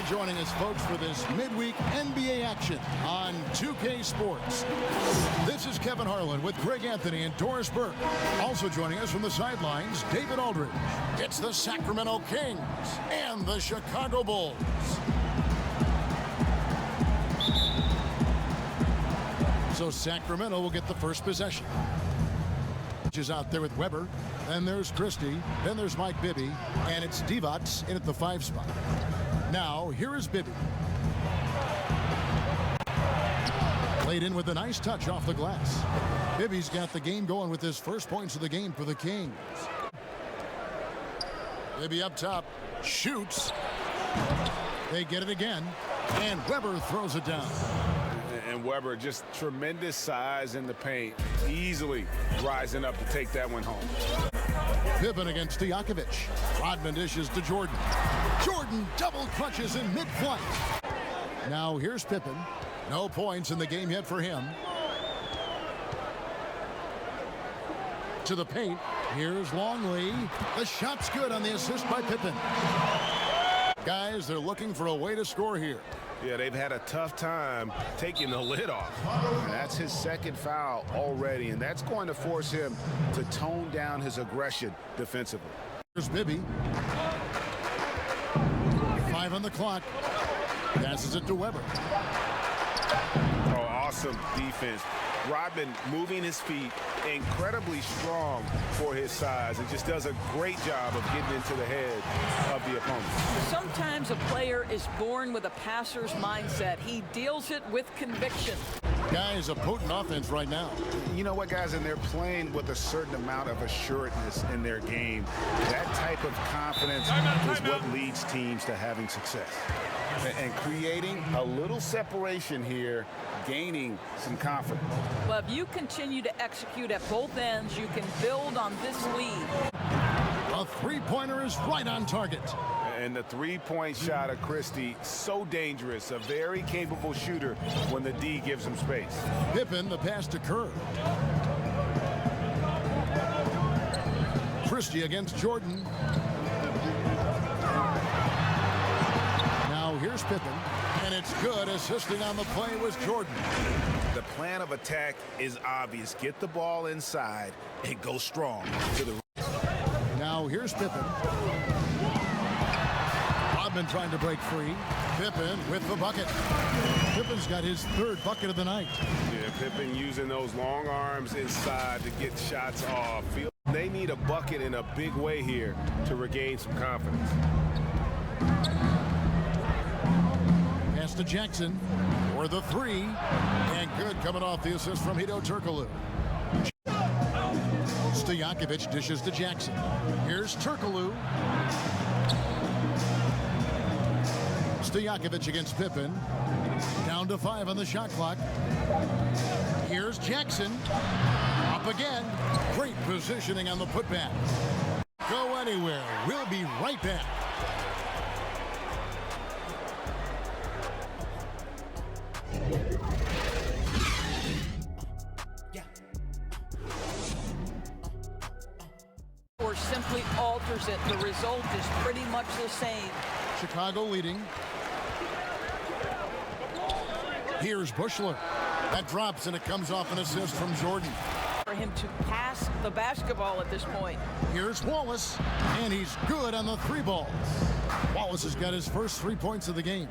joining us, folks, for this midweek NBA action on 2K Sports. This is Kevin Harlan with Greg Anthony and Doris Burke. Also joining us from the sidelines, David Aldridge. It's the Sacramento Kings and the Chicago Bulls. So Sacramento will get the first possession. Is out there with Weber. Then there's Christie. Then there's Mike Bibby. And it's Divac in at the 5 spot. Now, here is Bibby. Played in with a nice touch off the glass. Bibby's got the game going with his first points of the game for the Kings. Bibby up top. Shoots. They get it again. And Weber throws it down. And Weber, just tremendous size in the paint, easily rising up to take that one home. Pippen against Stojakovic. Rodman dishes to Jordan. Jordan double clutches in mid-flight. Now here's Pippen. No points in the game yet for him. To the paint. Here's Longley. The shot's good on the assist by Pippen. Guys, they're looking for a way to score here. Yeah, they've had a tough time taking the lid off. And that's his second foul already, and that's going to force him to tone down his aggression defensively. Here's Bibby. 5 on the clock. Passes it to Weber. Oh, awesome defense. Rodman moving his feet, incredibly strong for his size, and just does a great job of getting into the head of the opponent. Sometimes a player is born with a passer's mindset. He deals it with conviction. Guys, a potent offense right now. You know what, guys, and they're playing with a certain amount of assuredness in their game. That type of confidence is what leads teams to having success. And creating a little separation here, gaining some confidence. Well, if you continue to execute at both ends, you can build on this lead. A three-pointer is right on target. And the three-point shot of Christie, so dangerous. A very capable shooter when the D gives him space. Pippen, the pass to Kerr. Christie against Jordan. Now here's Pippen. And it's good. Assisting on the play was Jordan. The plan of attack is obvious. Get the ball inside and go strong to the. Now here's Pippen. Rodman trying to break free. Pippen with the bucket. Pippen's got his 3rd bucket of the night. Yeah, Pippen using those long arms inside to get shots off. They need a bucket in a big way here to regain some confidence. Pass to Jackson for the 3. And good coming off the assist from Hedo Turkoglu. Stojakovic dishes to Jackson. Here's Turkoglu. Stojakovic against Pippen. Down to 5 on the shot clock. Here's Jackson. Up again. Great positioning on the putback. Go anywhere. We'll be right back. Or simply alters it. The result is pretty much the same. Chicago leading. Here's Bushler. That drops and it comes off an assist from Jordan. For him to pass the basketball at this point. Here's Wallace, and he's good on the 3 ball. Wallace has got his first 3 points of the game.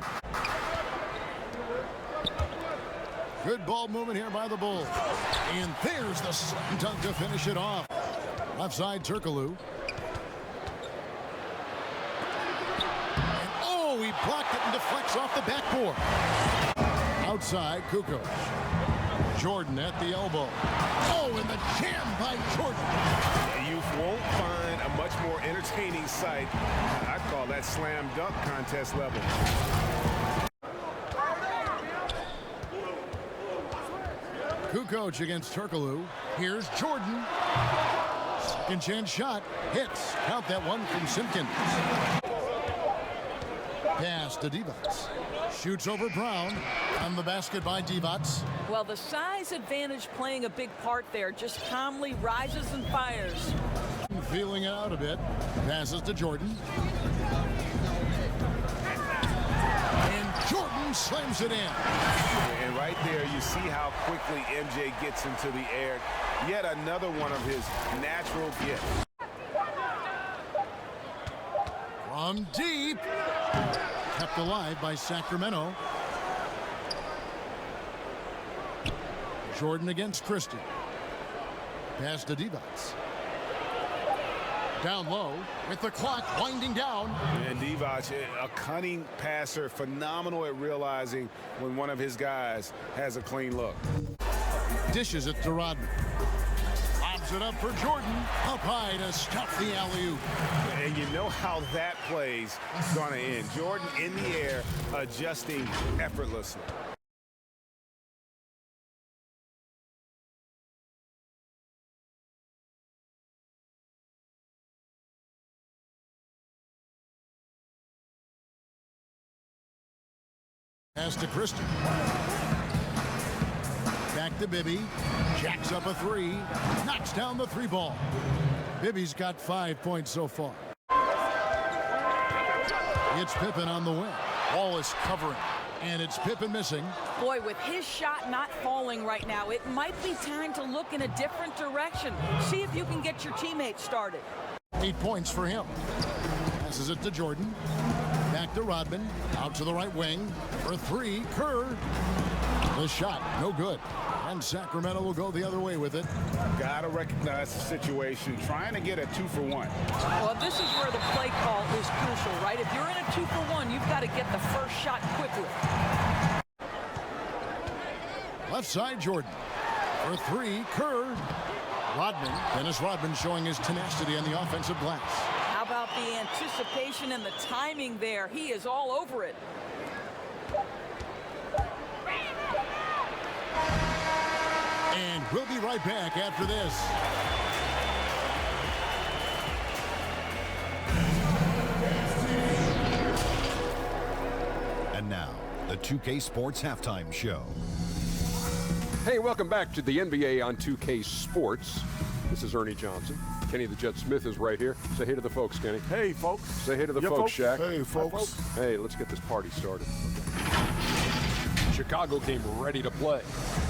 Good ball movement here by the Bulls. And there's the slam dunk to finish it off. Left side, Turkoglu. He blocked it and deflects off the backboard. Outside, Kukoc. Jordan at the elbow. Oh, and the jam by Jordan. You won't find a much more entertaining sight. I'd call that slam dunk contest level. Kukoc against Turkoglu. Here's Jordan. Second chance shot. Hits. Count that one from Simpkins. Pass to Divac. Shoots over Brown. On the basket by Divac. Well, the size advantage playing a big part there. Just calmly rises and fires. Feeling it out a bit. Passes to Jordan. slams it in. And right there, you see how quickly MJ gets into the air. Yet another one of his natural gifts. From deep. Kept alive by Sacramento. Jordan against Christie. Pass to Divac. Down low with the clock winding down. And Divac, a cunning passer, phenomenal at realizing when one of his guys has a clean look. Dishes it to Rodman. Lobs it up for Jordan. Up high to stuff the alley-oop. And you know how that play's going to end. Jordan in the air, adjusting effortlessly. Pass to Christie. Back to Bibby. Jacks up a three. Knocks down the three ball. Bibby's got 5 points so far. It's Pippen on the wing. Ball is covering. And it's Pippen missing. Boy, with his shot not falling right now, it might be time to look in a different direction. See if you can get your teammates started. 8 points for him. Passes it to Jordan. Back to Rodman. Out to the right wing. For three, Kerr. The shot, no good. And Sacramento will go the other way with it. Got to recognize the situation. Trying to get a 2-for-1. Well, this is where the play call is crucial, right? If you're in a 2-for-1, you've got to get the first shot quickly. Left side, Jordan. For three, Kerr. Rodman. Dennis Rodman showing his tenacity on the offensive glass. How about the anticipation and the timing there? He is all over it. And we'll be right back after this. And now, the 2K Sports Halftime Show. Hey, welcome back to the NBA on 2K Sports. This is Ernie Johnson. Kenny the Jet Smith is right here. Say hey to the folks, Kenny. Hey, folks. Say hey to the folks, Shaq. Hey, folks. Hey, let's get this party started. Chicago came ready to play.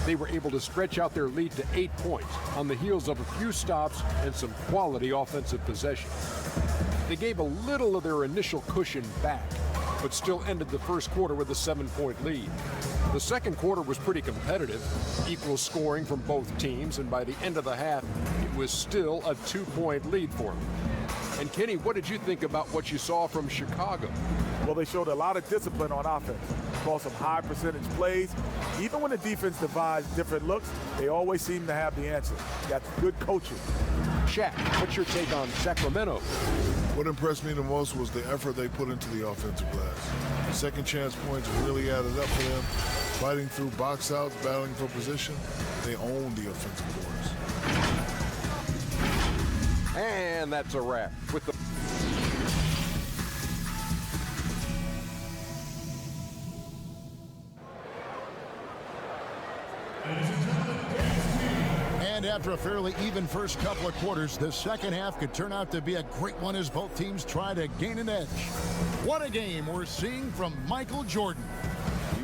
They were able to stretch out their lead to 8 points on the heels of a few stops and some quality offensive possession. They gave a little of their initial cushion back, but still ended the first quarter with a 7-point lead. The second quarter was pretty competitive, equal scoring from both teams, and by the end of the half, it was still a 2-point lead for them. And Kenny, what did you think about what you saw from Chicago? Well, they showed a lot of discipline on offense. Called some high percentage plays. Even when the defense devised different looks, they always seem to have the answer. Got good coaching. Shaq, what's your take on Sacramento? What impressed me the most was the effort they put into the offensive glass. Second chance points really added up for them. Fighting through box outs, battling for position, they owned the offensive boards. And that's a wrap. With the And after a fairly even first couple of quarters, the second half could turn out to be a great one as both teams try to gain an edge. What a game we're seeing from Michael Jordan.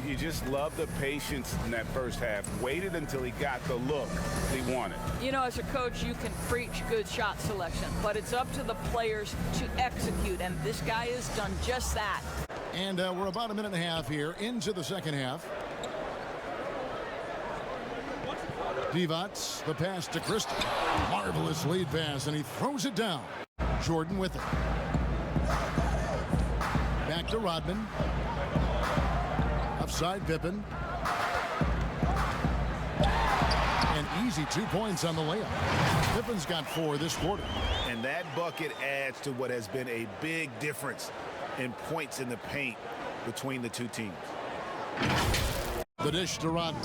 You just love the patience in that first half. Waited until he got the look he wanted. You know, as a coach, you can preach good shot selection, but it's up to the players to execute, and this guy has done just that. And we're about a minute and a half here into the second half. Divac, the pass to Christie. Marvelous lead pass, and he throws it down. Jordan with it. Back to Rodman. Upside Pippen. An easy 2 points on the layup. Pippen's got 4 this quarter. And that bucket adds to what has been a big difference in points in the paint between the two teams. The dish to Rodman.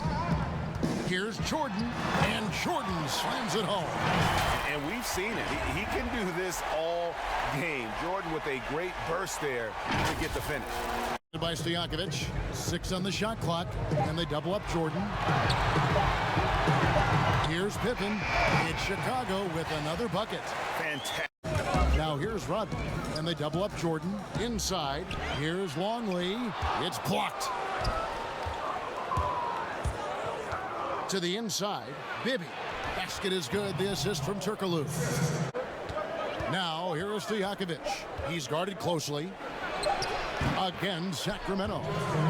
Here's Jordan, and Jordan slams it home. And we've seen it. He can do this all game. Jordan with a great burst there to get the finish. By Stojakovic, 6 on the shot clock, and they double up Jordan. Here's Pippen. It's Chicago with another bucket. Fantastic. Now here's Rodman, and they double up Jordan inside. Here's Longley. It's blocked. To the inside, Bibby. Basket is good. The assist from Turkoglu. Now, here is Stojakovic. He's guarded closely. Again, Sacramento.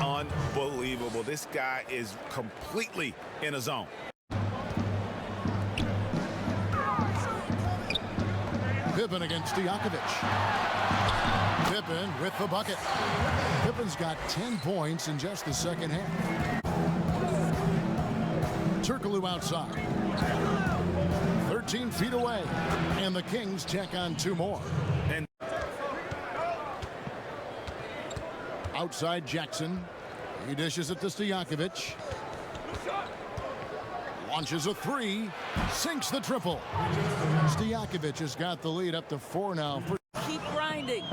Unbelievable. This guy is completely in a zone. Pippen against Stojakovic. Pippen with the bucket. Pippen's got 10 points in just the second half. Turkoglu outside. 13 feet away. And the Kings check on 2 more. And outside Jackson. He dishes it to Stojakovic. Launches a 3. Sinks the triple. Stojakovic has got the lead up to 4 now. Keep grinding.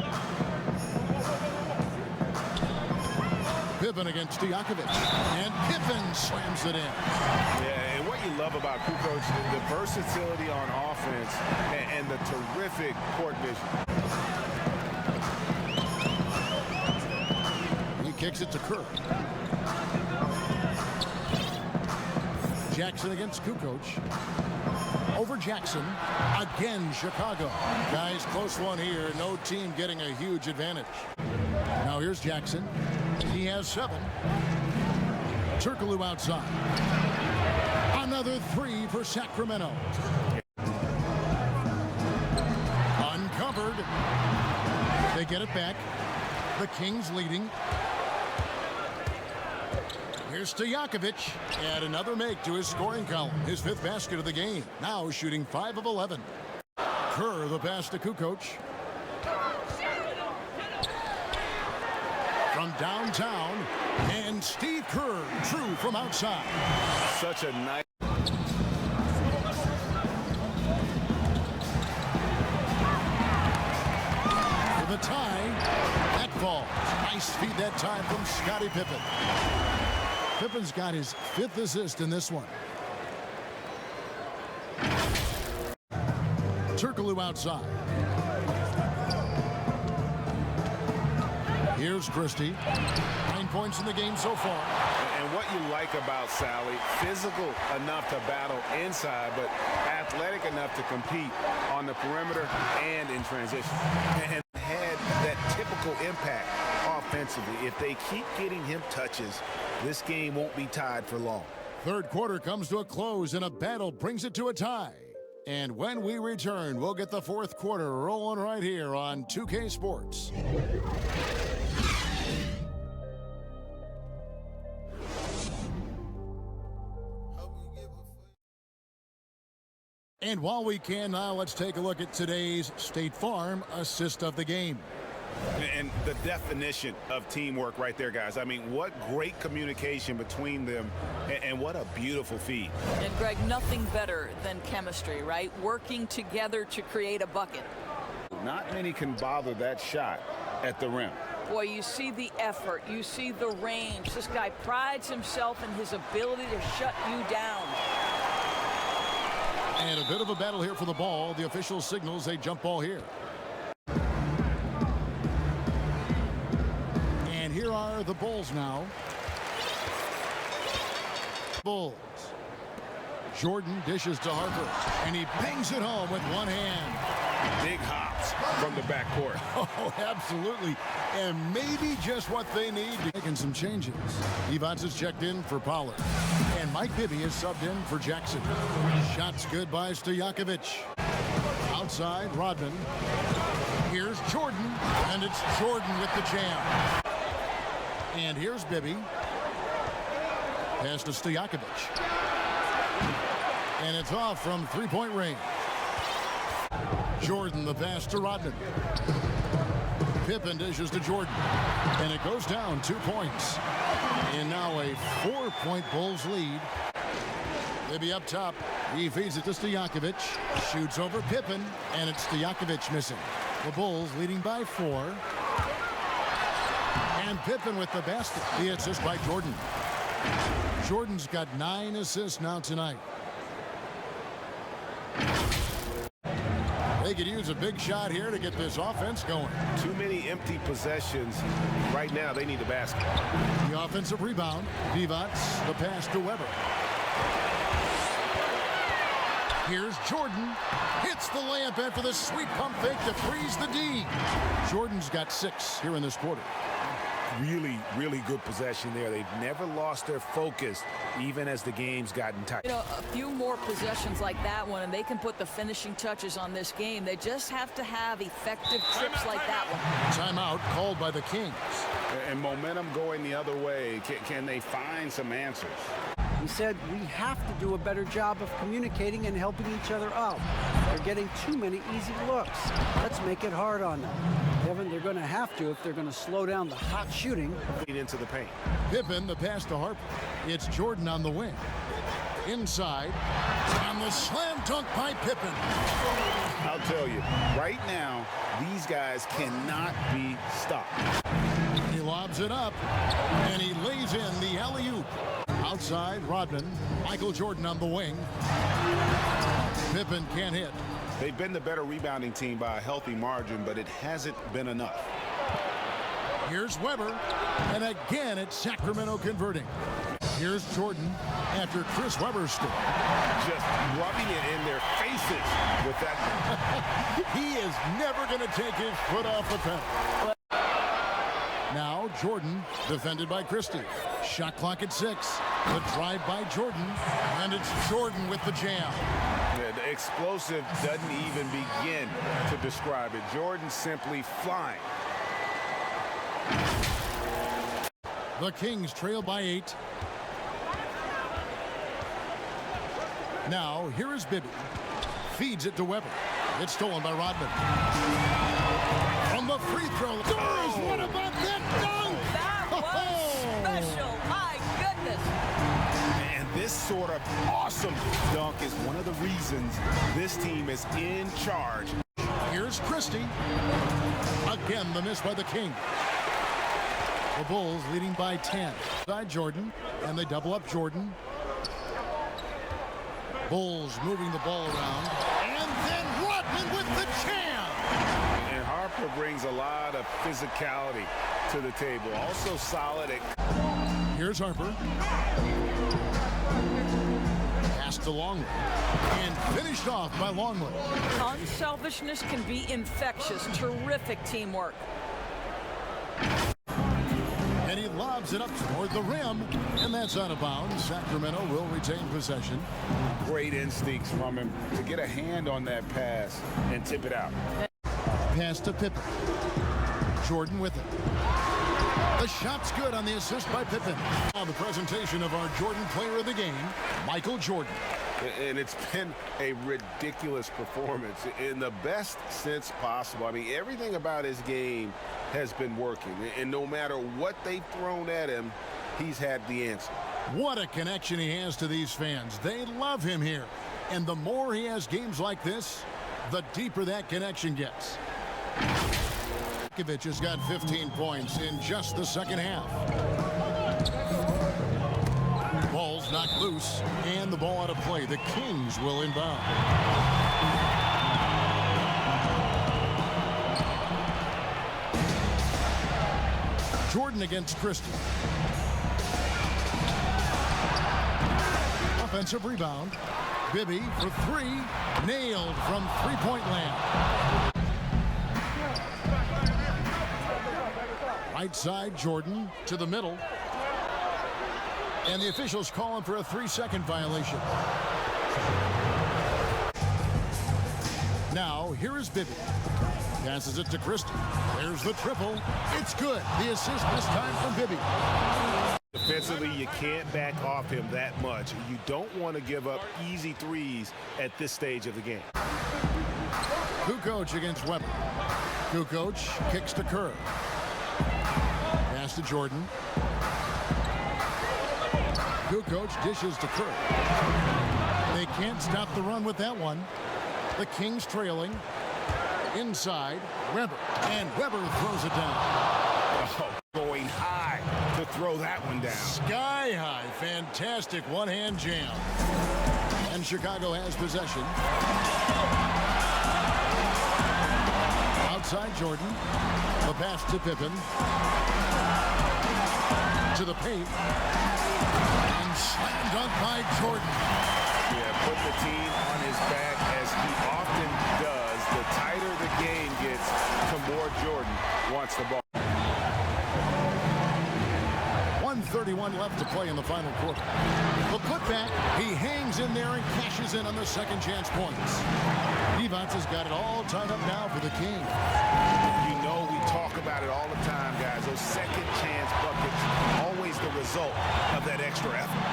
Pippen against Stojakovic. And Pippen slams it in. yeah, and what you love about Kukoc, the versatility on offense and the terrific court vision. He kicks it to Kerr. Jackson against Kukoc. Over Jackson. Again, Chicago. Guys, close one here. No team getting a huge advantage. Now here's Jackson. He has 7. Turkoglu outside. Another 3 for Sacramento. Uncovered. They get it back. The Kings leading. Here's Stojakovic. Add another make to his scoring column. His 5th basket of the game. Now shooting 5 of 11. Kerr the pass to Kukoc. From downtown. And Steve Kerr, thru from outside. Such a nice. For the tie. That falls. Nice feed that time from Scottie Pippen. Pippen's got his 5th assist in this one. Turkoglu outside. Here's Christie. 9 points in the game so far. And what you like about Sally, physical enough to battle inside, but athletic enough to compete on the perimeter and in transition. And had that typical impact offensively. If they keep getting him touches, this game won't be tied for long. 3rd quarter comes to a close and a battle brings it to a tie. And when we return, we'll get the 4th quarter rolling right here on 2K Sports. And while we can now, let's take a look at today's State Farm assist of the game. And the definition of teamwork right there, guys. I mean, what great communication between them, and what a beautiful feed. And, Greg, nothing better than chemistry, right? Working together to create a bucket. Not many can bother that shot at the rim. Boy, you see the effort. You see the range. This guy prides himself in his ability to shut you down. And a bit of a battle here for the ball. The official signals a jump ball here. And here are the Bulls now. Bulls. Jordan dishes to Harper. And he bangs it home with one hand. Big hops from the backcourt. Oh, absolutely. And maybe just what they need. Making some changes. Evans is checked in for Pollard. And Mike Bibby is subbed in for Jackson. Shots good by Stojakovic. Outside, Rodman. Here's Jordan. And it's Jordan with the jam. And here's Bibby. Pass to Stojakovic. And it's off from 3-point range. Jordan the pass to Rodman. Pippen dishes to Jordan. And it goes down 2 points. And now a 4-point Bulls lead. Bibby up top. He feeds it to Stojakovic. Shoots over Pippen. And it's Stojakovic missing. The Bulls leading by 4. And Pippen with the basket. The assist by Jordan. Jordan's got 9 assists now tonight. They could use a big shot here to get this offense going. Too many empty possessions. Right now, they need a basket. The offensive rebound. Divac, the pass to Weber. Here's Jordan. Hits the layup after the sweet pump fake to freeze the D. Jordan's got 6 here in this quarter. Really, really good possession there. They've never lost their focus, even as the game's gotten tight. You know, a few more possessions like that one, and they can put the finishing touches on this game. They just have to have effective trips like that one. Timeout called by the Kings. And momentum going the other way. Can they find some answers? He said we have to do a better job of communicating and helping each other out. They're getting too many easy looks. Let's make it hard on them. Kevin, they're going to have to if they're going to slow down the hot shooting. Into the paint. Pippen, the pass to Harper. It's Jordan on the wing. Inside, on the slam dunk by Pippen. I'll tell you, right now, these guys cannot be stopped. He lobs it up, and he lays in the alley-oop. Outside, Rodman. Michael Jordan on the wing. Pippen can't hit. They've been the better rebounding team by a healthy margin, but it hasn't been enough. Here's Weber, and again it's Sacramento converting. Here's Jordan after Chris Weber's score. Just rubbing it in their faces with that. He is never going to take his foot off the pedal. Now Jordan, defended by Christie. Shot clock at 6. The drive by Jordan, and it's Jordan with the jam. Yeah, the explosive doesn't even begin to describe it. Jordan simply flying. The Kings trail by 8. Now, here is Bibby. Feeds it to Weber. It's stolen by Rodman. From the free throw. Doris, what about that dunk? That was special. My goodness. And this sort of awesome dunk is one of the reasons this team is in charge. Here's Christie. Again, the miss by the King. The Bulls leading by 10. Side Jordan, and they double up Jordan. Bulls moving the ball around. And then Rodman with the jam. And Harper brings a lot of physicality to the table. Also solid at... Here's Harper. Pass to Longley. And finished off by Longley. Unselfishness can be infectious. Terrific teamwork. And he lobs it up toward the rim, and that's out of bounds. Sacramento will retain possession. Great instincts from him to get a hand on that pass and tip it out. Pass to Pippen. Jordan with it. The shot's good on the assist by Pippen. Now the presentation of our Jordan player of the game, Michael Jordan. And it's been a ridiculous performance in the best sense possible. I mean, everything about his game has been working. And no matter what they've thrown at him, he's had the answer. What a connection he has to these fans. They love him here. And the more he has games like this, the deeper that connection gets. Kukoc has got 15 points in just the second half. Ball's knocked loose, and the ball out of play. The Kings will inbound. Jordan against Christie. Offensive rebound. Bibby for 3. Nailed from three-point land. Right side, Jordan to the middle. And the officials calling for a 3-second violation. Now, here is Bibby. Passes it to Christie. There's the triple. It's good. The assist this time from Bibby. Defensively, you can't back off him that much. You don't want to give up easy threes at this stage of the game. Kukoc against Weber. Kukoc kicks to Kerr. Pass to Jordan. Kukoc dishes to Kerr. They can't stop the run with that one. The Kings trailing. Inside, Weber. And Weber throws it down. Oh, going high to throw that one down. Sky high. Fantastic one-hand jam. And Chicago has possession. Outside Jordan. The pass to Pippen. To the paint. And slam dunk by Jordan. Yeah, put the team on his back as he often does. The tighter the game gets, the more Jordan wants the ball. 1:31 left to play in the final quarter. The putback, he hangs in there and cashes in on the second chance points. Kukoc has got it all tied up now for the King. You know we talk about it all the time, guys. Those second chance buckets, always the result of that extra effort.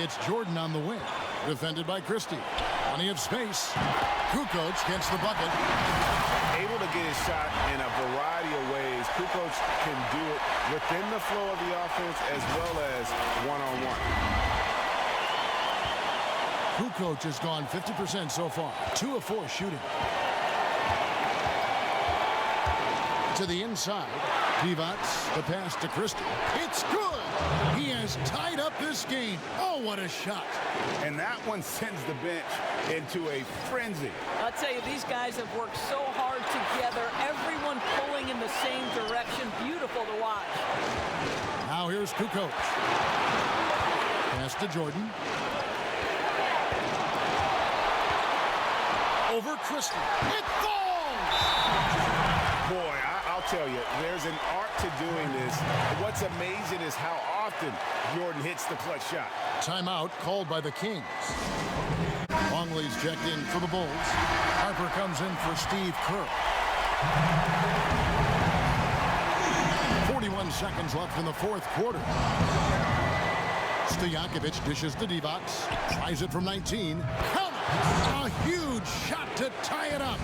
It's Jordan on the wing, defended by Christie. Plenty of space. Kukoc gets the bucket. Able to get his shot in a variety of ways. Kukoc can do it within the flow of the offense as well as one-on-one. Kukoc has gone 50% so far. 2 of 4 shooting. To the inside. Kukoc, the pass to Christie. It's good. He has tied up this game. Oh, what a shot. And that one sends the bench into a frenzy. I'll tell you, these guys have worked so hard together. Everyone pulling in the same direction. Beautiful to watch. Now here's Kukoc. Pass to Jordan. Over Christie. It falls! Boy, I'll tell you, there's an art to doing this. What's amazing is how often Jordan hits the clutch shot. Timeout called by the Kings. Longley's checked in for the Bulls. Harper comes in for Steve Kerr. 41 seconds left in the fourth quarter. Stojakovic dishes to Kukoc. Tries it from 19. Count! A huge shot to tie it up.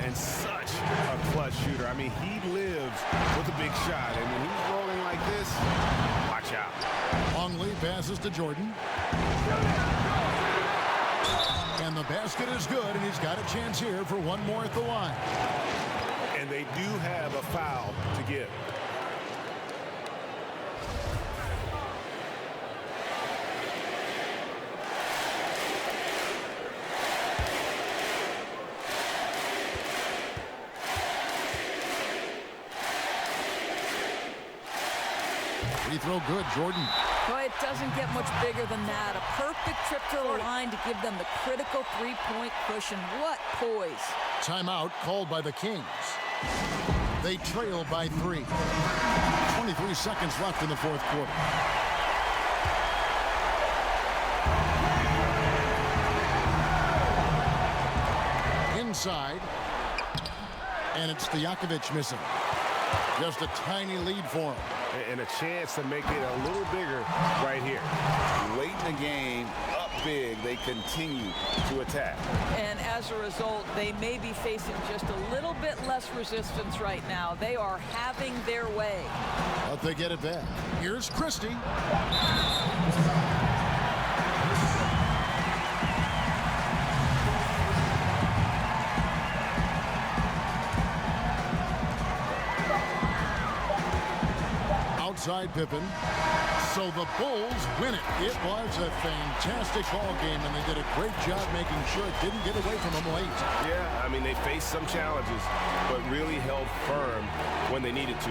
And such a clutch shooter. I mean, he lives with a big shot. And when he's rolling like this, watch out. Longley passes to Jordan. And the basket is good, and he's got a chance here for one more at the line. And they do have a foul to give. Free throw good, Jordan. Boy, it doesn't get much bigger than that. A perfect trip to the line to give them the critical three-point cushion. What poise. Timeout called by the Kings. They trail by 3. 23 seconds left in the fourth quarter. Inside. And it's Stojakovic missing. Just a tiny lead for him. And a chance to make it a little bigger right here. Late in the game, up big, they continue to attack. And as a result, they may be facing just a little bit less resistance right now. They are having their way. But they get it back. Here's Christie. Outside Pippen. So the Bulls win it. It was a fantastic ball game, and they did a great job making sure it didn't get away from them late. Yeah, I mean, they faced some challenges, but really held firm when they needed to.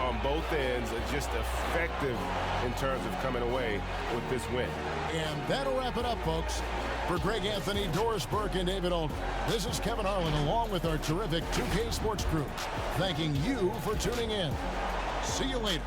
On both ends, just effective in terms of coming away with this win. And that'll wrap it up, folks. For Greg Anthony, Doris Burke, and David Aldridge, this is Kevin Harlan along with our terrific 2K Sports crew, thanking you for tuning in. See you later.